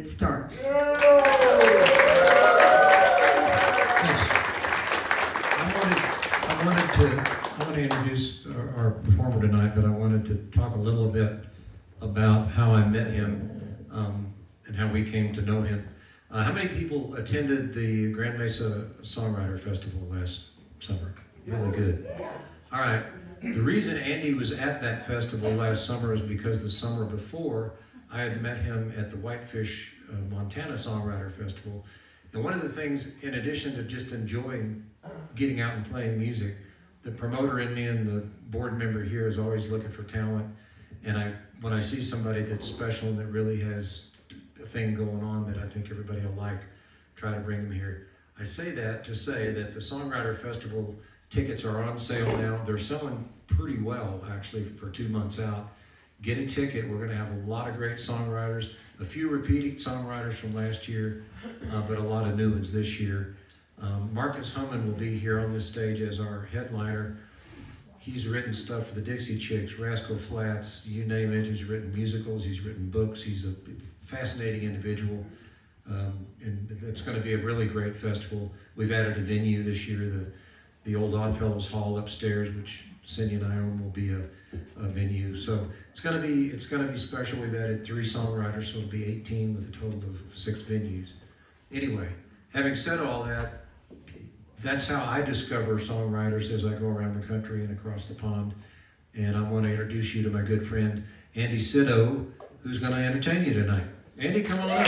with Starr. I want to introduce our performer tonight, but I wanted to talk a little bit about how I met him and how we came to know him. How many people attended the Grand Mesa Songwriter Festival last summer? Really good. All right. The reason Andy was at that festival last summer is because the summer before, I had met him at the Whitefish, Montana Songwriter Festival. And one of the things, in addition to just enjoying getting out and playing music, the promoter in me and the board member here is always looking for talent. And when I see somebody that's special and that really has a thing going on that I think everybody will like, try to bring them here. I say that to say that the Songwriter Festival tickets are on sale now. They're selling pretty well, actually, for 2 months out. Get a ticket. We're going to have a lot of great songwriters, a few repeating songwriters from last year, but a lot of new ones this year. Marcus Hummon will be here on this stage as our headliner. He's written stuff for the Dixie Chicks, Rascal Flatts, you name it. He's written musicals, he's written books. He's a fascinating individual, and it's going to be a really great festival. We've added a venue this year, the old Oddfellows Hall upstairs, which Cindy and I own, will be a venue. So it's going to be special. We've added 3 songwriters, so it'll be 18 with a total of 6 venues. Anyway, having said all that, that's how I discover songwriters as I go around the country and across the pond. And I want to introduce you to my good friend, Andy Sydow, who's going to entertain you tonight. Andy, come on up.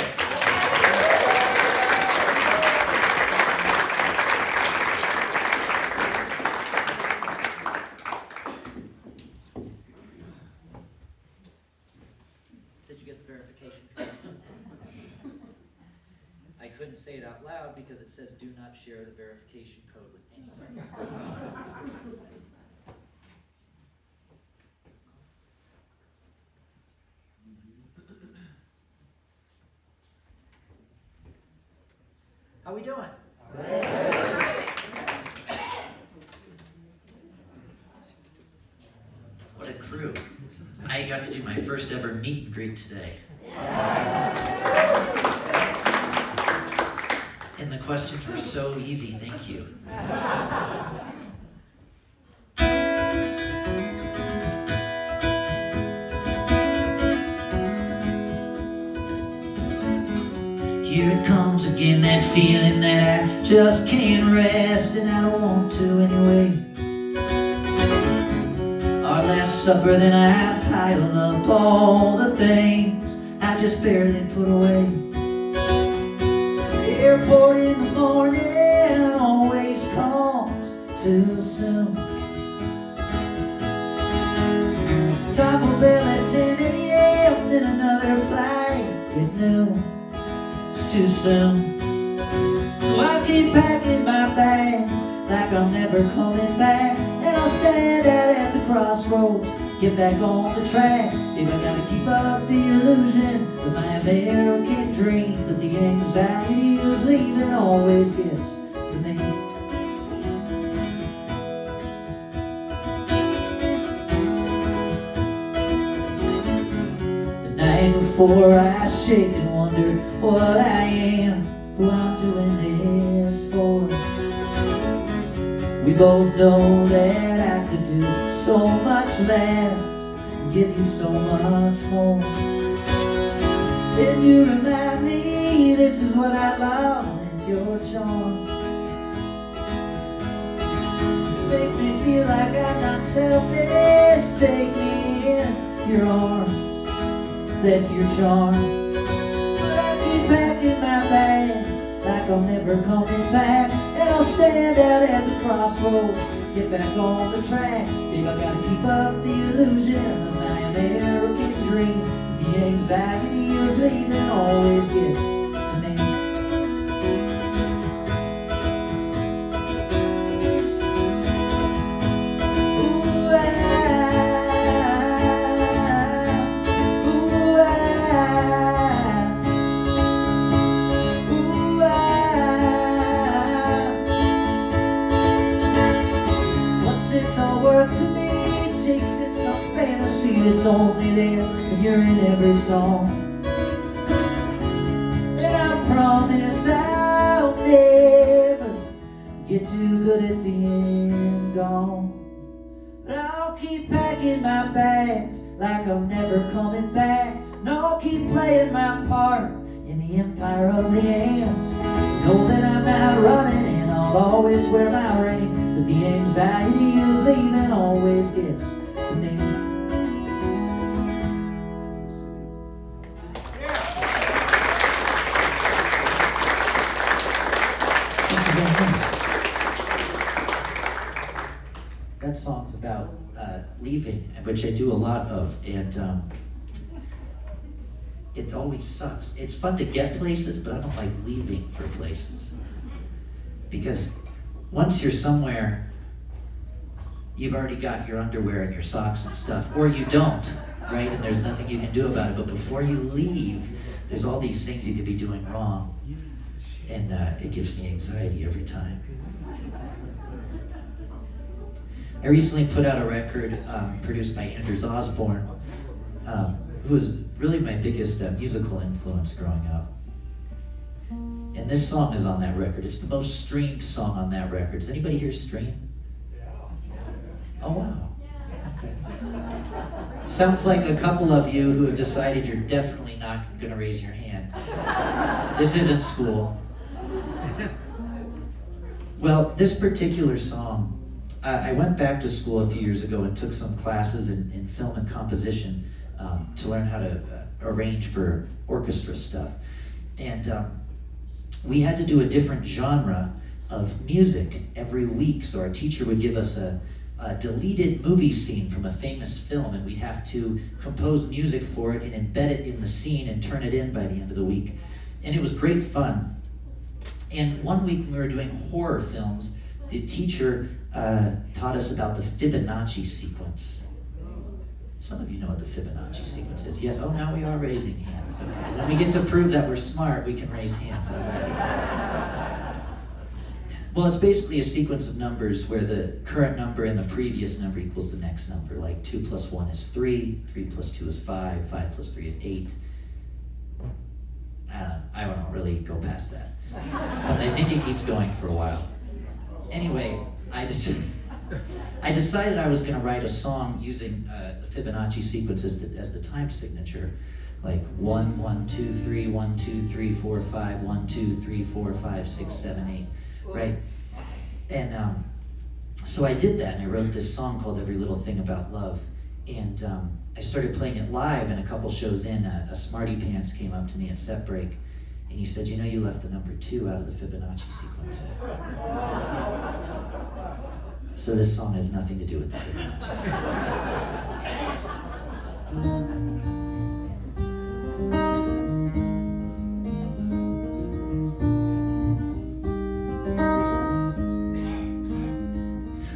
Did you get the verification? I couldn't say it out loud because it says do not share the verification code with anyone. How we doing? What a crew. I got to do my first ever meet and greet today. And the questions were so easy, thank you. Here it comes again, that feeling that I just can't rest, and I don't want to anyway. Our last supper, then I piled up all the things I just barely put away. The airport in the morning always comes too soon. Taco Bell at 10 a.m., then another flight at noon. It's too soon. So I keep packing my bags like I'm never coming back, and I'll stand out at the crossroads, get back on the track. If I gotta keep up the illusion of my American dream, but the anxiety of leaving always gets to me. The night before I shake and wonder what I am, who I'm doing this for. We both know that I could do so much less and give you so much more. And you remind me this is what I love, it's your charm. Make me feel like I'm not selfish, take me in your arms, that's your charm. But I keep packing my bags like I'm never coming back, and I'll stand out at the crossroads, get back on the track. If I gotta keep up the illusion of my American dream, the anxiety of leaving always gets to me. Ooh, what's this all worth to me? Chasing some fantasy that's only there when you're in every song. promise I'll never get too good at being gone. But I'll keep packing my bags like I'm never coming back. No, I'll keep playing my part in the empire of the ants. Know that I'm not running and I'll always wear my ring, but the anxiety of leaving always gets to me. That song's about leaving, which I do a lot of, and it always sucks. It's fun to get places, but I don't like leaving for places. Because once you're somewhere, you've already got your underwear and your socks and stuff, or you don't, right? And there's nothing you can do about it. But before you leave, there's all these things you could be doing wrong, and it gives me anxiety every time. I recently put out a record produced by Anders Osborne, who was really my biggest musical influence growing up. And this song is on that record. It's the most streamed song on that record. Does anybody here stream? Oh, wow. Okay. Sounds like a couple of you who have decided you're definitely not going to raise your hand. This isn't school. Well, this particular song, I went back to school a few years ago and took some classes in film and composition to learn how to arrange for orchestra stuff. And we had to do a different genre of music every week. So our teacher would give us a deleted movie scene from a famous film, and we'd have to compose music for it and embed it in the scene and turn it in by the end of the week. And it was great fun. And one week when we were doing horror films, the teacher taught us about the Fibonacci sequence. Some of you know what the Fibonacci sequence is. Yes, oh, now we are raising hands. Okay. When we get to prove that we're smart, we can raise hands. Well, it's basically a sequence of numbers where the current number and the previous number equals the next number. Like 2 plus 1 is 3, 3 plus 2 is 5, 5 plus 3 is 8. I don't really go past that. But I think it keeps going for a while. Anyway, I decided I was going to write a song using the Fibonacci sequence as the time signature, like 1, 1, 2, 3, 1, 2, 3, 4, 5, 1, 2, 3, 4, 5, 6, 7, 8, right? And so I did that, and I wrote this song called Every Little Thing About Love. And I started playing it live, and a couple shows in, a smarty pants came up to me at set break, and he said, "You know, you left the number 2 out of the Fibonacci sequence." So this song has nothing to do with the Fibonacci sequence.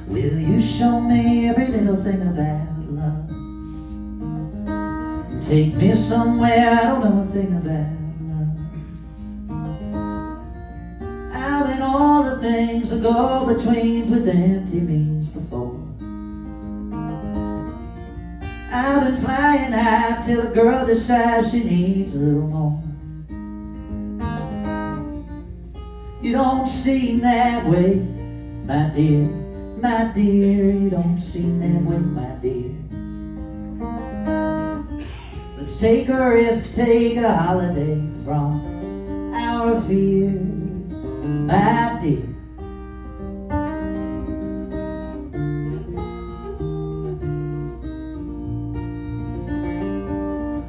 Will you show me every little thing about love? Take me somewhere I don't know a thing about love. I've been all the things that go betweens with empty means before. I've been flying high till a girl decides she needs a little more. You don't seem that way, my dear. My dear, you don't seem that way, my dear. Let's take a risk, take a holiday from our fears, my dear.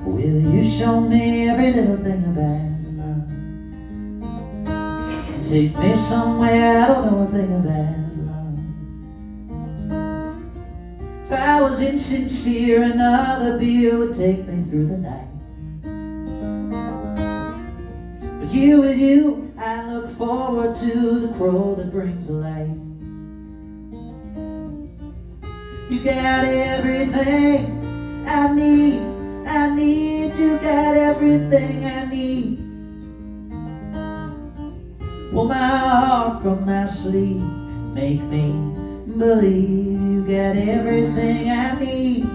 Will you show me every little thing about love? Take me somewhere I don't know a thing about. If I was insincere, another beer would take me through the night. But here with you, I look forward to the crow that brings the light. You got everything I need, you got everything I need. Pull my heart from my sleeve, make me believe you got everything I need.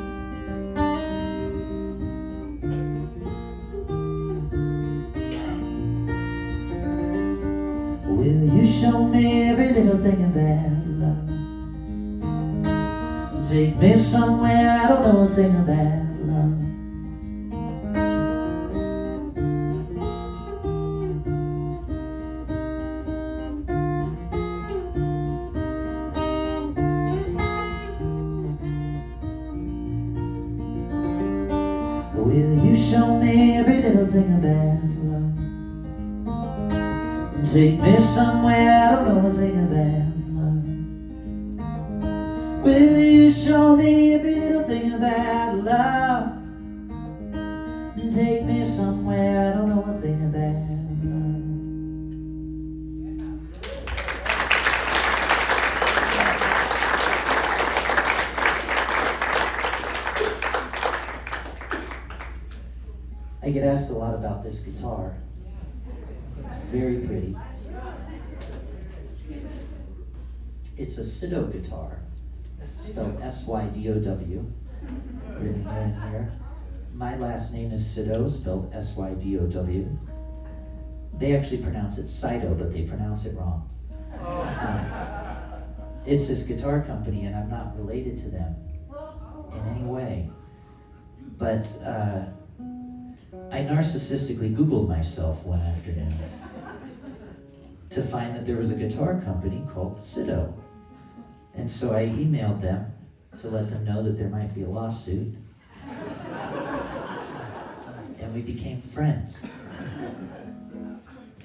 me every little thing about love. Take me somewhere I don't know a thing about love. Will you show me every little thing about love? Take me somewhere I don't know a thing about love. Will you show me every little thing about love? Take me somewhere I don't know a thing about love. I get asked a lot about this guitar. It's very pretty. It's a Sydow guitar, spelled S-Y-D-O-W, written here and here. My last name is Sydow, spelled S-Y-D-O-W. They actually pronounce it Sydow, but they pronounce it wrong. It's this guitar company, and I'm not related to them in any way. But I narcissistically Googled myself one afternoon to find that there was a guitar company called Sydow. And so I emailed them to let them know that there might be a lawsuit. And we became friends.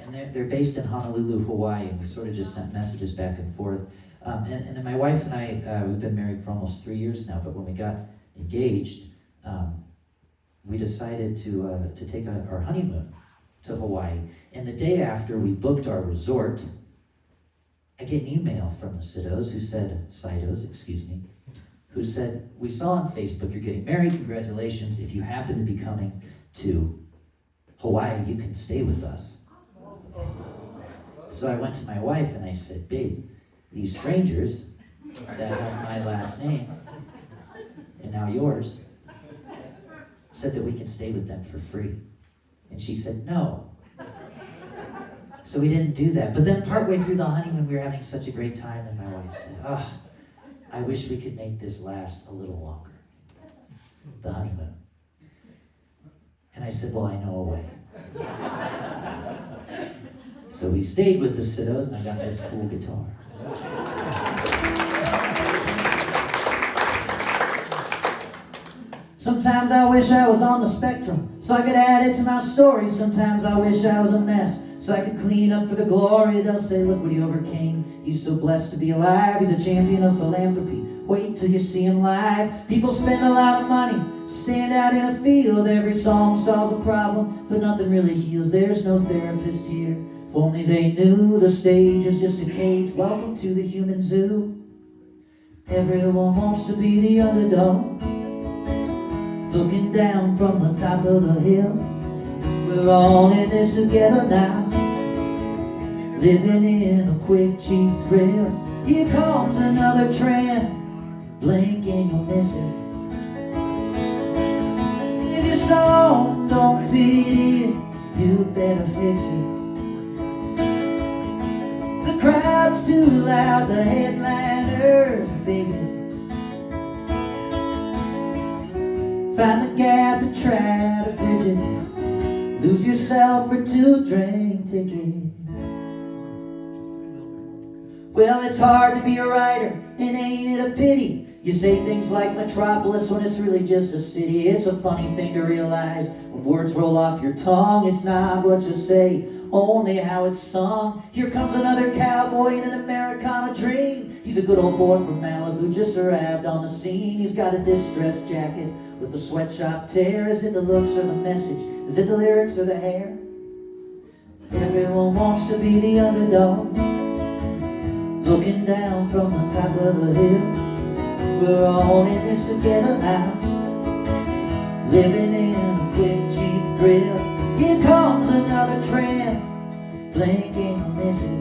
And they're based in Honolulu, Hawaii, and we sort of just sent messages back and forth. And then my wife and I, we've been married for almost 3 years now, but when we got engaged, we decided to take our honeymoon to Hawaii. And the day after we booked our resort, I get an email from the Sydows, who said, we saw on Facebook you're getting married, congratulations. If you happen to be coming to Hawaii, you can stay with us. So I went to my wife and I said, babe, these strangers that have my last name, and now yours, said that we can stay with them for free. And she said, no. So we didn't do that. But then partway through the honeymoon, we were having such a great time, and my wife said, I wish we could make this last a little longer, the honeymoon. And I said, well, I know a way. So we stayed with the Sydows, and I got this cool guitar. Sometimes I wish I was on the spectrum, so I could add it to my story. Sometimes I wish I was a mess, so I could clean up for the glory. They'll say, look what he overcame. He's so blessed to be alive. He's a champion of philanthropy. Wait till you see him live. People spend a lot of money to stand out in a field. Every song solves a problem, but nothing really heals. There's no therapist here. If only they knew the stage is just a cage. Welcome to the human zoo. Everyone wants to be the underdog, looking down from the top of the hill. We're all in this together now, living in a quick, cheap thrill. Here comes another trend, blink and you'll miss it. If your song don't fit in, you better fix it. The crowd's too loud, the headliner's biggest. Find the gap and try to bridge it. Lose yourself for 2 drink tickets. Well, it's hard to be a writer, and ain't it a pity? You say things like metropolis when it's really just a city. It's a funny thing to realize when words roll off your tongue. It's not what you say, only how it's sung. Here comes another cowboy in an Americana dream. He's a good old boy from Malibu, just arrived on the scene. He's got a distressed jacket with the sweatshop tear. Is it the looks or the message? Is it the lyrics or the hair? Everyone wants to be the underdog, looking down from the top of the hill. We're all in this together now, living in a quick, cheap thrill. Here comes another trend, blink and you'll miss it.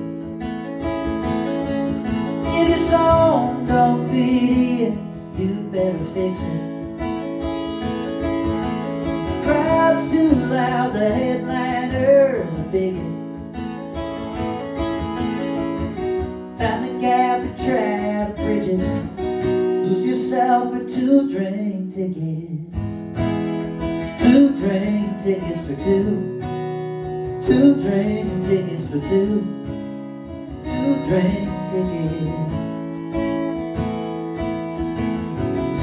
If your song don't fit in, you better fix it. The crowd's too loud, the headliners are bigot. 2 drink tickets. 2 drink tickets for 2. 2 drink tickets for 2. 2 drink tickets.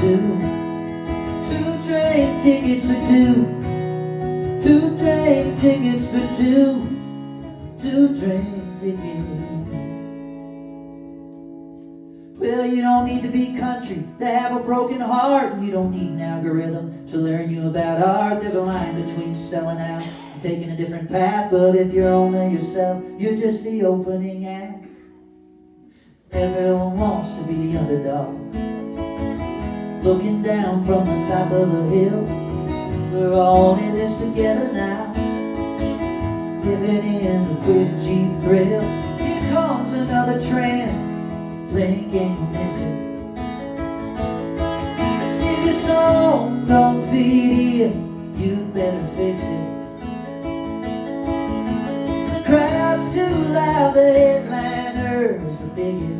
2 drink tickets for 2. 2 drink tickets for 2. 2 drink tickets. Well, you don't need to be country to have a broken heart, and you don't need an algorithm to learn you about art. There's a line between selling out and taking a different path, but if you're only yourself, you're just the opening act. Everyone wants to be the underdog, looking down from the top of the hill. We're all in this together now, giving in a quick cheap thrill. Here comes another trend, playing game of Mesa. If your song don't feed in, you better fix it. The crowd's too loud, the headliner's a bigot.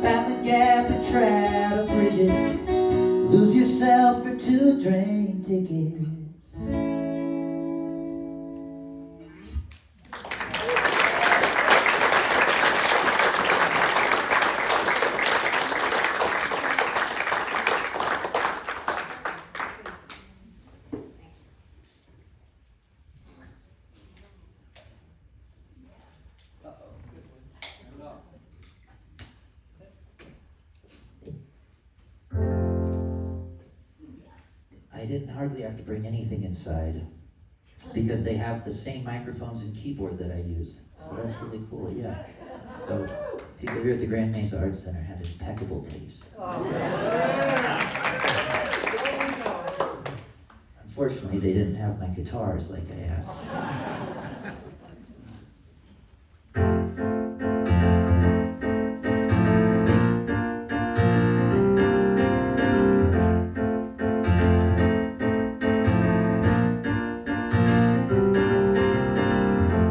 Found the gap and try to bridge it. Lose yourself for 2 drink tickets. I didn't hardly have to bring anything inside because they have the same microphones and keyboard that I use. So that's really cool, yeah. So people here at the Grand Mesa Arts Center had impeccable taste. Unfortunately, they didn't have my guitars like I asked.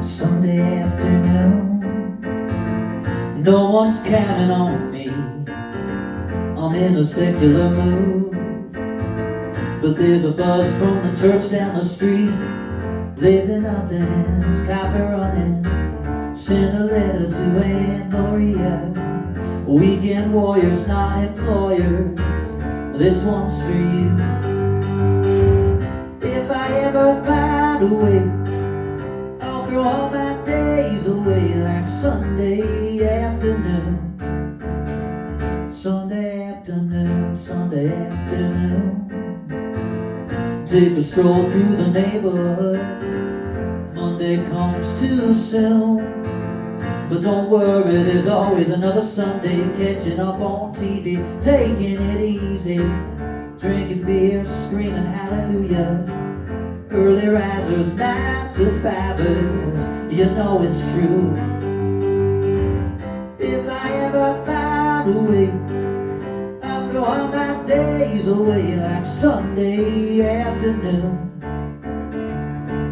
Sunday afternoon, no one's counting on me. I'm in a secular mood, but there's a buzz from the church down the street. Lives in nothing's coffee running. Send a letter to Aunt Maria. Weekend warriors, not employers. This one's for you. If I ever find a way, throw all my days away like Sunday afternoon. Sunday afternoon, Sunday afternoon. Take a stroll through the neighborhood. Monday comes too soon. But don't worry, there's always another Sunday. Catching up on TV, taking it easy. Drinking beer, screaming hallelujah. Early risers, 9 to 5ers, you know it's true. If I ever find a way, I'll throw all my days away like Sunday afternoon.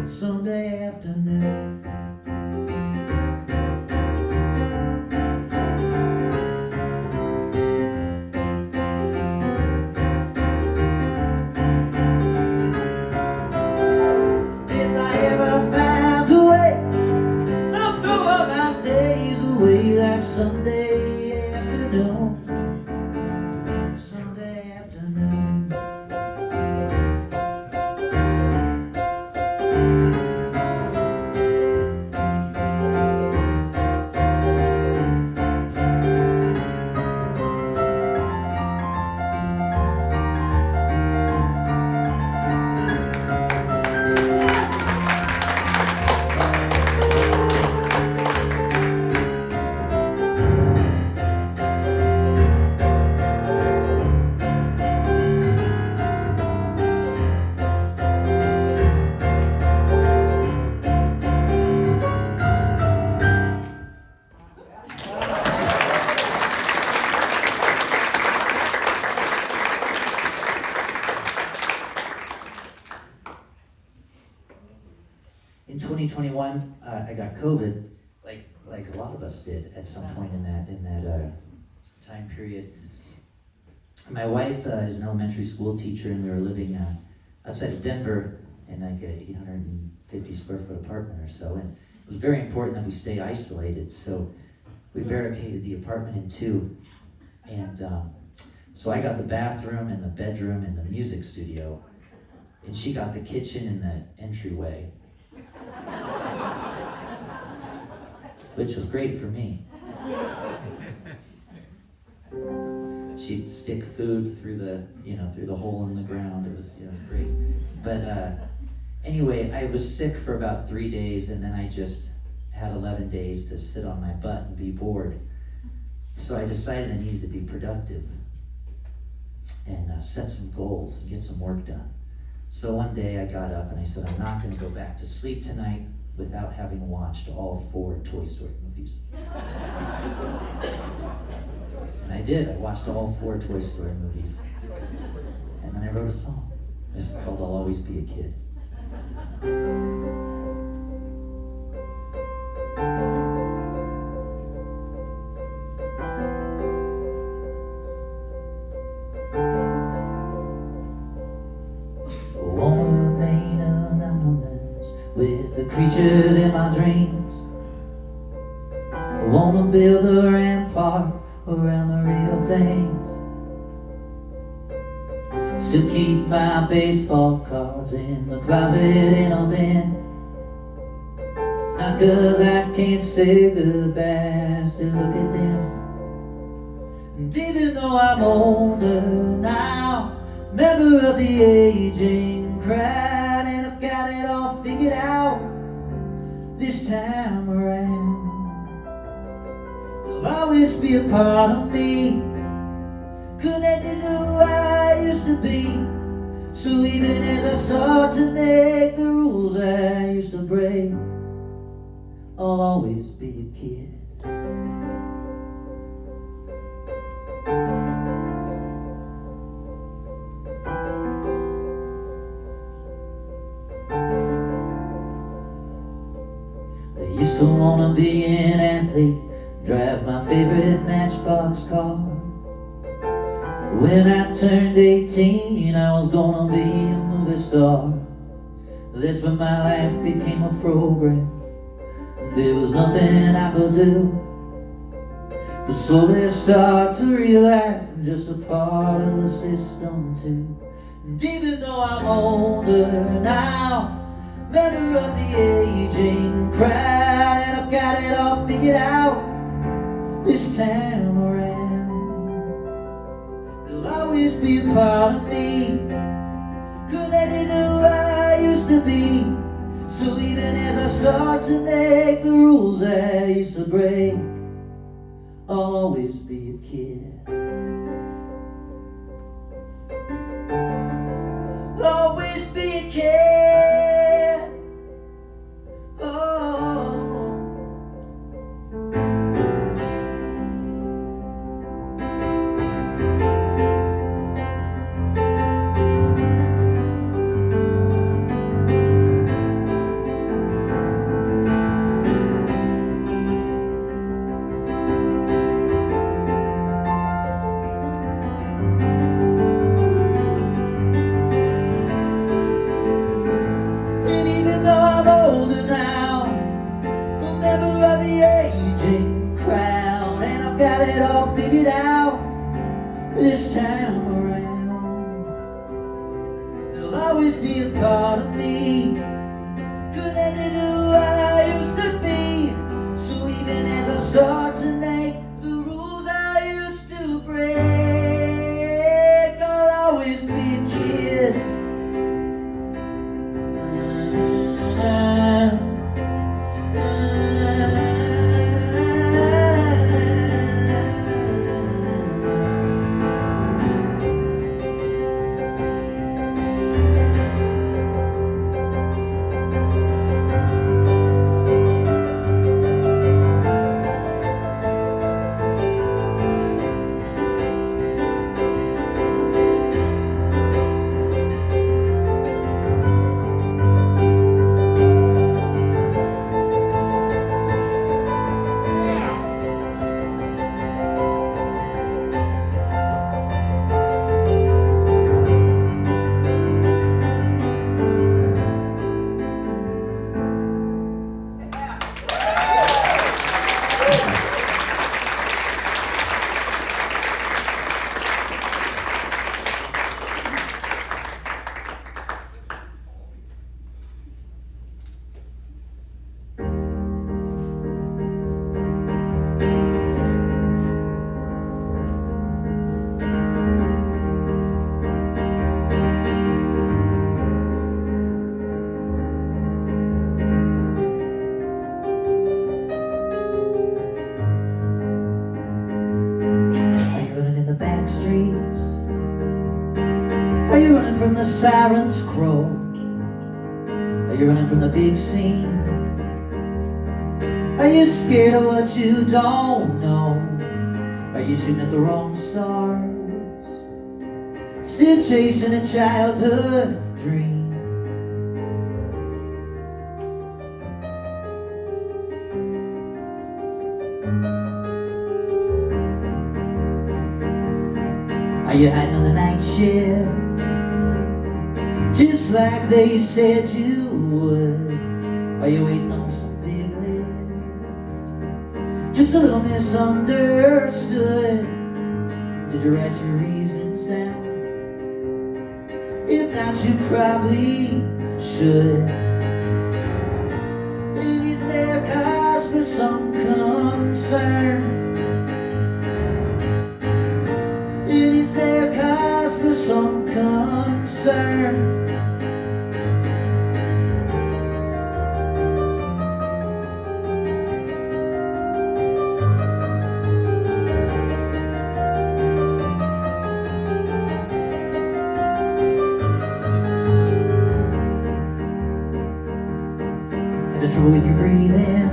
Sunday afternoon. Sunday afternoon, Sunday afternoon. In 2021, I got COVID, like a lot of us did at some point in that time period. My wife is an elementary school teacher, and we were living outside of Denver in like a 850 square foot apartment or so, and it was very important that we stay isolated, so we barricaded the apartment in two, and so I got the bathroom and the bedroom and the music studio, and she got the kitchen and the entryway, which was great for me. She'd stick food through the hole in the ground. It was great. But anyway, I was sick for about 3 days, and then I just had 11 days to sit on my butt and be bored. So I decided I needed to be productive and set some goals and get some work done. So one day I got up and I said, I'm not going to go back to sleep tonight without having watched all 4 Toy Story movies. And I did. I watched all 4 Toy Story movies. And then I wrote a song. It's called I'll Always Be a Kid. Wanna remain anonymous with the creatures in my dreams. Wanna build a rampart around the real things. Still keep my baseball cards in the closet in a bin. It's not 'cause I can't say goodbye, I still look at them. And even though I'm older now, member of the aging crowd, and I've got it all figured out this time around. There'll always be a part of me connected to who I used to be. So even as I start to make the rules I used to break, I'll always be a kid. I used to wanna be an athlete, drive my favorite Matchbox car. When I turned 18, I was gonna be a movie star. That's when my life became a program. There was nothing I could do but slowly start to realize I'm just a part of the system too. And even though I'm older now, member of the aging crowd, and I've got it all figured out this time around. There'll always be a part of me connected to who I used to be. So even as I start to make the rules I used to break, I'll always be a kid. Always be a kid. Oh. And even though I'm older now, a member of the aging crowd, and I've got it all figured out this time around. There'll always be a part of me connected to who I used to be. So even as I start to make the rules I used to break, I'll always be a kid. sirens crow? Are you running from the big scene? Are you scared of what you don't know? Are you shooting at the wrong stars? Still chasing a childhood dream? Are you hiding on the night shift, just like they said you would? Are you waiting on some big lift, just a little misunderstood? Did you write your reasons down? If not, you probably should. And is there cause for some concern? And is there cause for some concern? Having trouble with your breathing?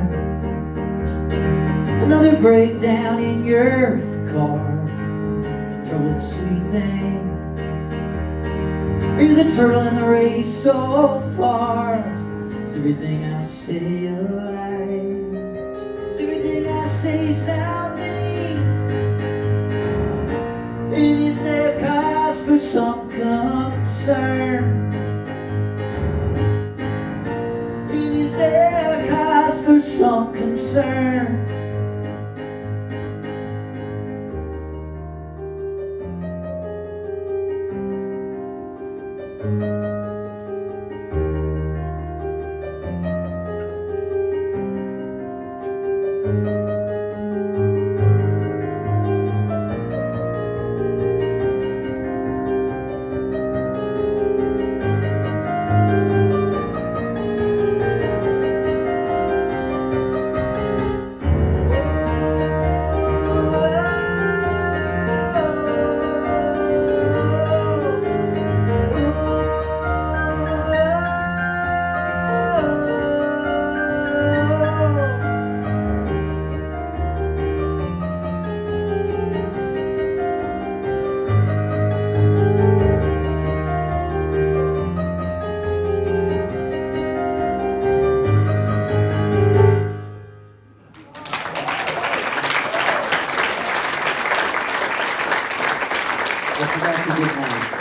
Another breakdown in your car? Trouble with the sweet thing? Are you the turtle in the race so far? Is everything I say a lie? Does everything I say sound mean? And is there cause for some concern? And is there cause for some concern?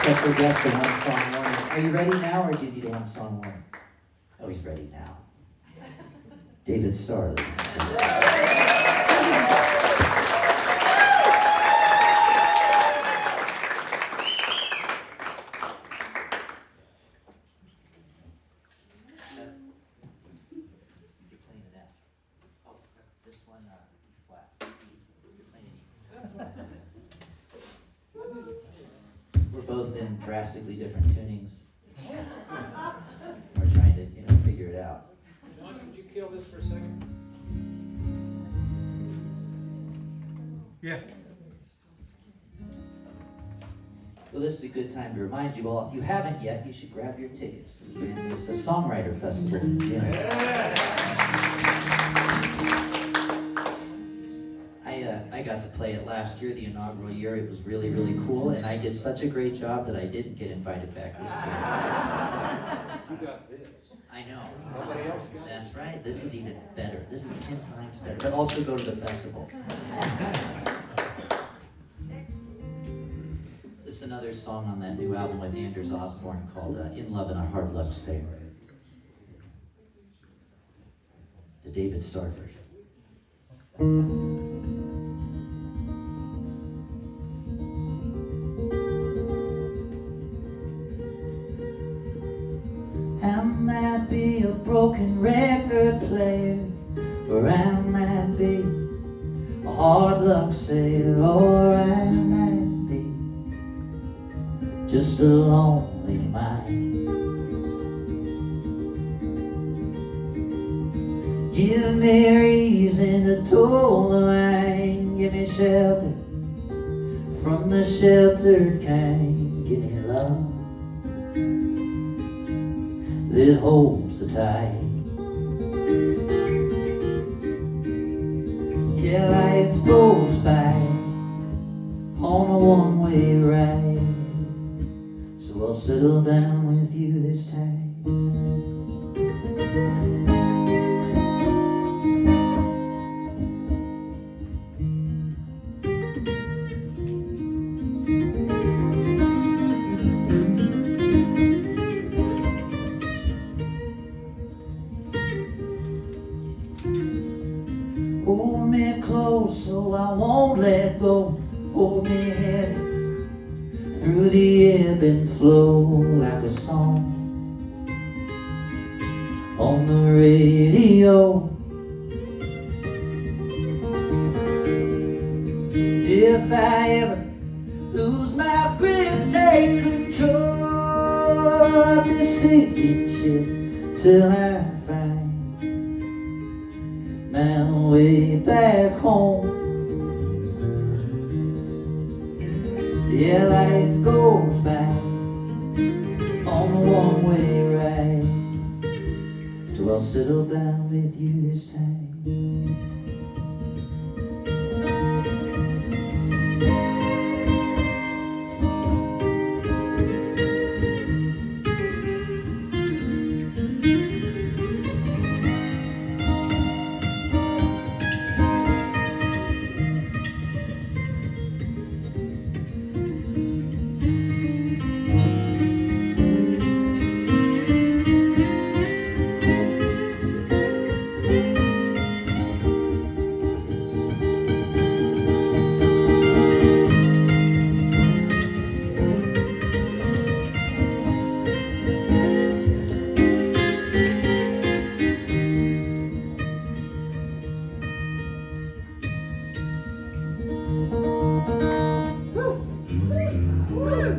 Special guest for one song warning. Are you ready now, or do you need a one song warning? Oh, he's ready now. David Starr. You're playing an F. Oh, this one flat. You're playing We're both in drastically different tunings. We're trying to, figure it out. John, would you kill this for a second? Yeah. Well, this is a good time to remind you all, if you haven't yet, you should grab your tickets to the Mesa Songwriter Festival. I got to play it last year, the inaugural year. It was really, really cool, and I did such a great job that I didn't get invited back this year. You got this. I know. Nobody else got it. That's right. This is even better. This is 10 times better. But also go to the festival. This is another song on that new album with Anders Osborne called In Love and a Hard Luck Sailor. The David Starr version. I might be a broken record player, or I might be a hard luck sailor, or I might be just a lonely mind. Give me a reason to toe the line. Give me shelter from the sheltered kind. Give me love that holds the tide. Yeah, life goes by on a one-way ride, so I'll settle down with you this time. Hold me close so I won't let go. Hold me heavy through the ebb and flow, like a song on the radio. If I ever lose my grip, take control of this sinking ship till I find my way back home. Yeah, life goes by on a one-way ride, so I'll settle down with you this time.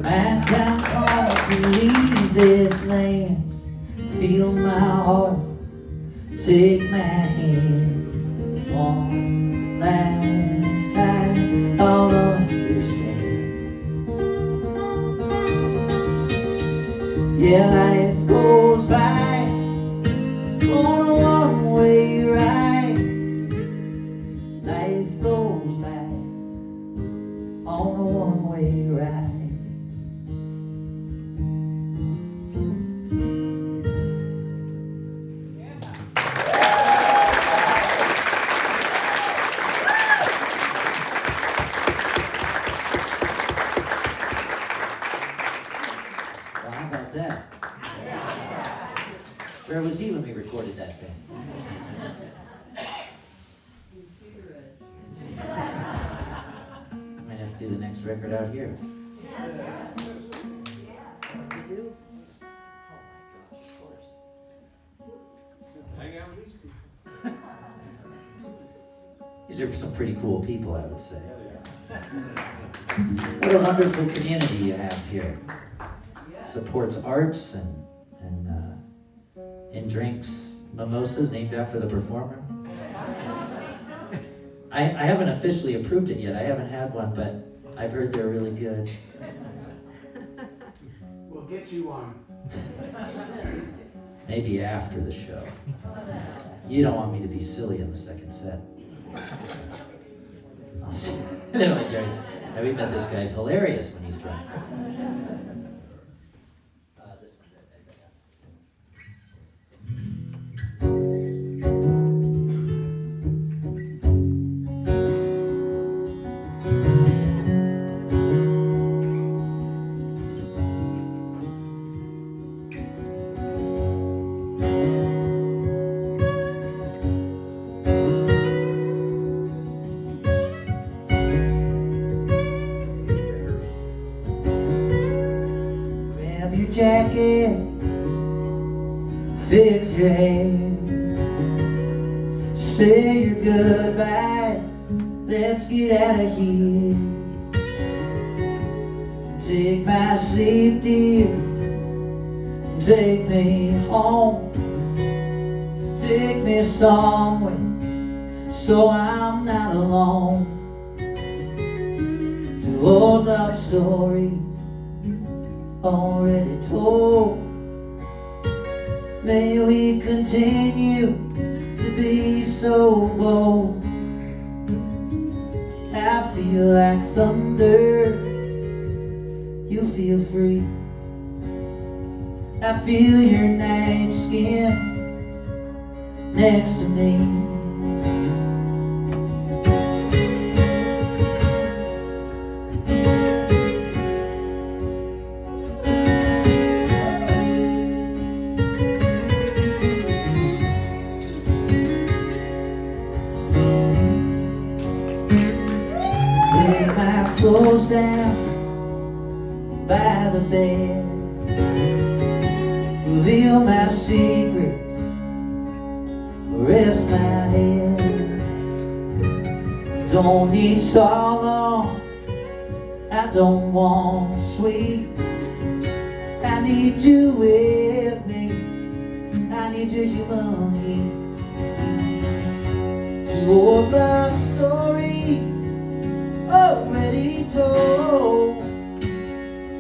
My time comes to leave this land. Feel my heart, take my hand. One last time, I'll understand. Yeah, life goes by on a one-way ride. Life goes by on a one-way ride. Well, how about that? Where was he when we recorded that thing? In Cedaredge. I might have to do the next record out here. You do? Oh my gosh, of course. Hang out with these people. These are some pretty cool people, I would say. Yeah, What a wonderful community you have here. Supports arts and drinks mimosas named after the performer. I haven't officially approved it yet. I haven't had one, but I've heard they're really good. We'll get you one. Maybe after the show. You don't want me to be silly in the second set. I'll see. Like, have we met this guy's hilarious when he's drunk. Grab your jacket, fix your hair, say your goodbyes, let's get out of here. Take my safety, take me home, take me somewhere so I'm not alone. To old love story already told, May we continue to be so bold. I feel like thunder, you feel free. I feel your night skin next to me. Lay my clothes down by the bed, reveal my secrets, rest my head. Don't need sorrow, I don't want sweet. I need you with me, I need your humanity. Your love story already told.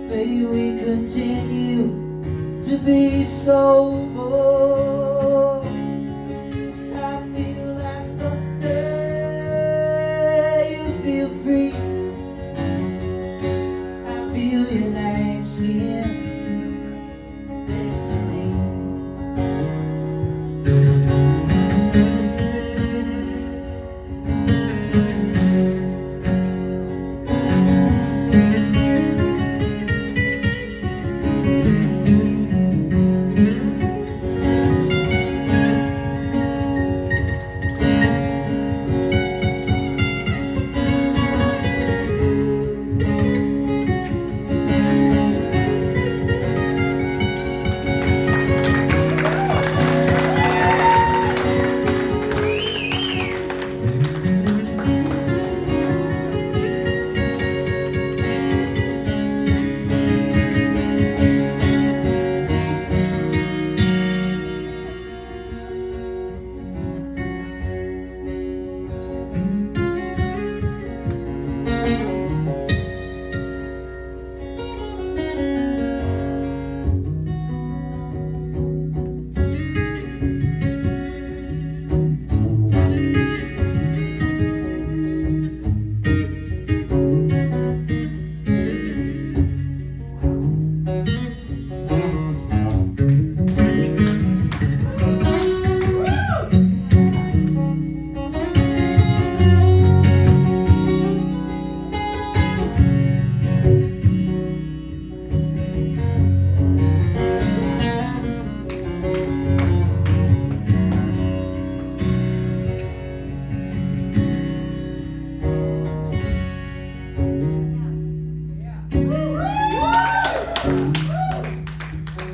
May we continue to be so bold. I feel like thunder, you feel free. I feel your night skin next to me.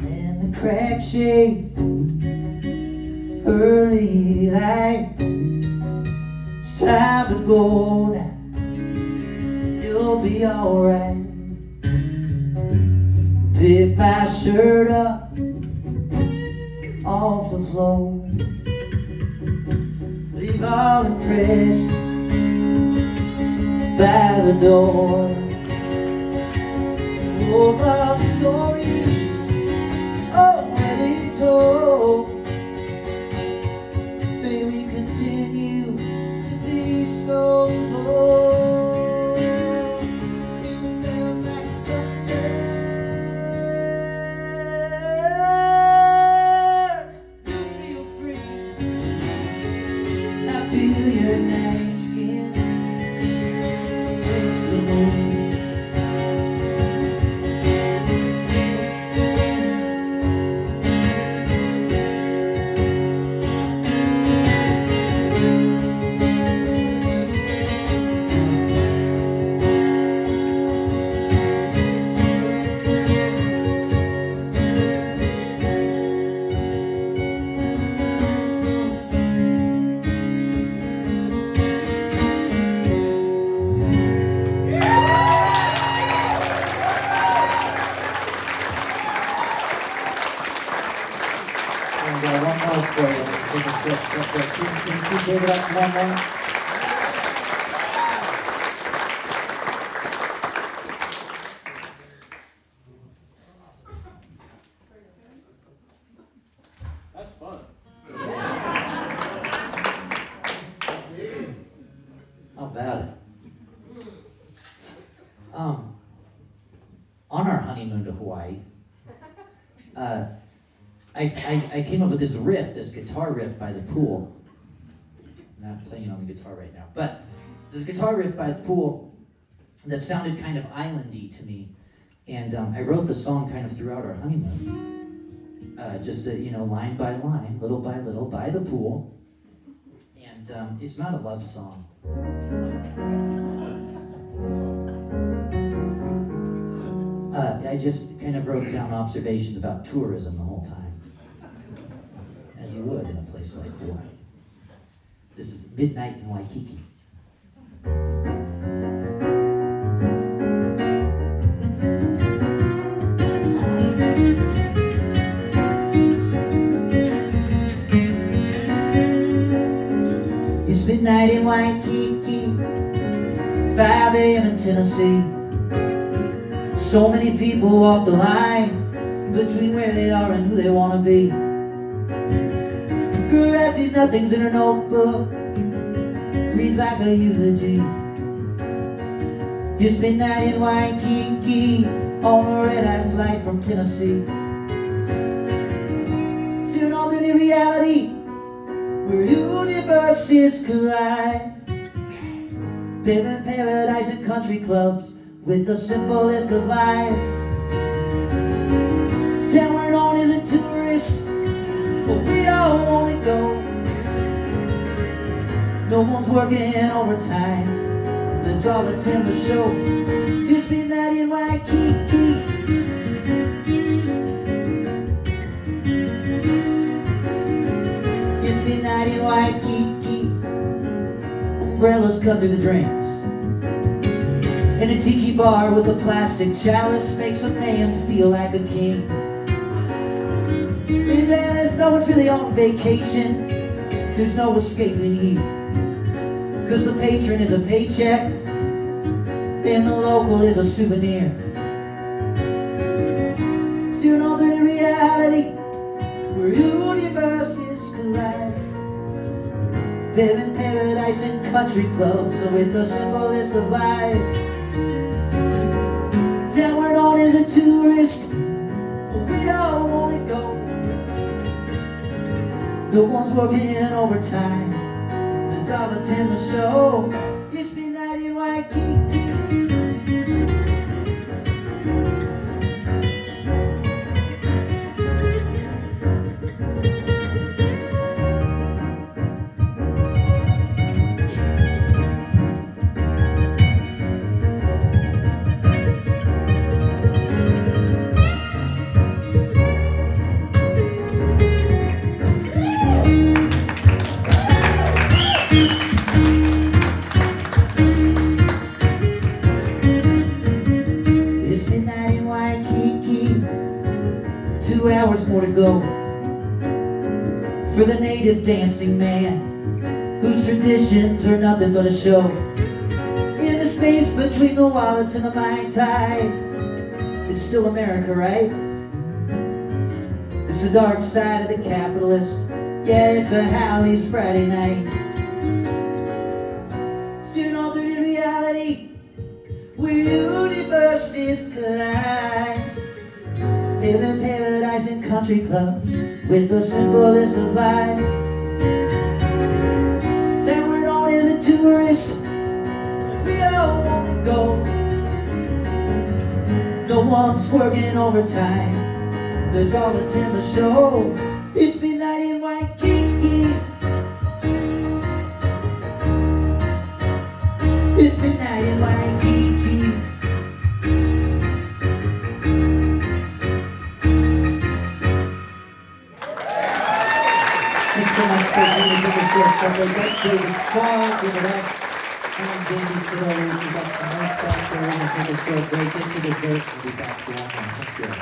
And the crack shake, early light. It's time to go now, you'll be alright. Pick my shirt up off the floor, leave all impressions by the door. Your love story already told. May we continue to be so bold. You felt like thunder, you feel free. I feel your night skin next to me. And one more for you. Keep it up one more. Hawaii. I came up with this riff, this guitar riff by the pool. I'm not playing on the guitar right now, but there's a guitar riff by the pool that sounded kind of islandy to me. And I wrote the song kind of throughout our honeymoon. Just, line by line, little by little, by the pool. And it's not a love song. I just kind of wrote down observations about tourism the whole time. As you would in a place like Hawaii. This is Midnight in Waikiki. It's midnight in Waikiki, 5 a.m. in Tennessee. So many people walk the line between where they are and who they want to be. The girl writes these nothings in her notebook, reads like a eulogy. It's midnight in Waikiki on a red-eye flight from Tennessee. See an alternate reality where universes collide. Paving paradise and country clubs with the simplest of lives. Town we're known as a tourist, but we all want to go. No one's working overtime, let's all attend the show. It's midnight in Waikiki. It's midnight in Waikiki. Umbrellas cut through the drinks, and a tiki bar with a plastic chalice makes a man feel like a king. In Venice, no one's really on vacation. There's no escaping here, 'cause the patron is a paycheck and the local is a souvenir. See an alternate reality where universes collide. Live in paradise and country clubs with the simplest of lives. Town we're known as a tourist, we all want to go. No one's working overtime, let's all attend the show. It's midnight in Waikiki. More to go for the native dancing man whose traditions are nothing but a show. In the space between the wallets and the Mai Tais, it's still America, right? It's the dark side of the capitalist. Yeah, it's a Hallie's Friday night. See an alternate reality where universes collide. Live in paradise and country clubs with the simplest of lives. Town we're known as a tourist, we all want to go. No one's working overtime, let's all attend the show. It's midnight in Waikiki. It's midnight in Waikiki. Let's do the Starr with the rest. I'm Jamie Cedaredge. We've got some more stuff there. We're going to take a short break into the break. We'll be back to one. Thank you.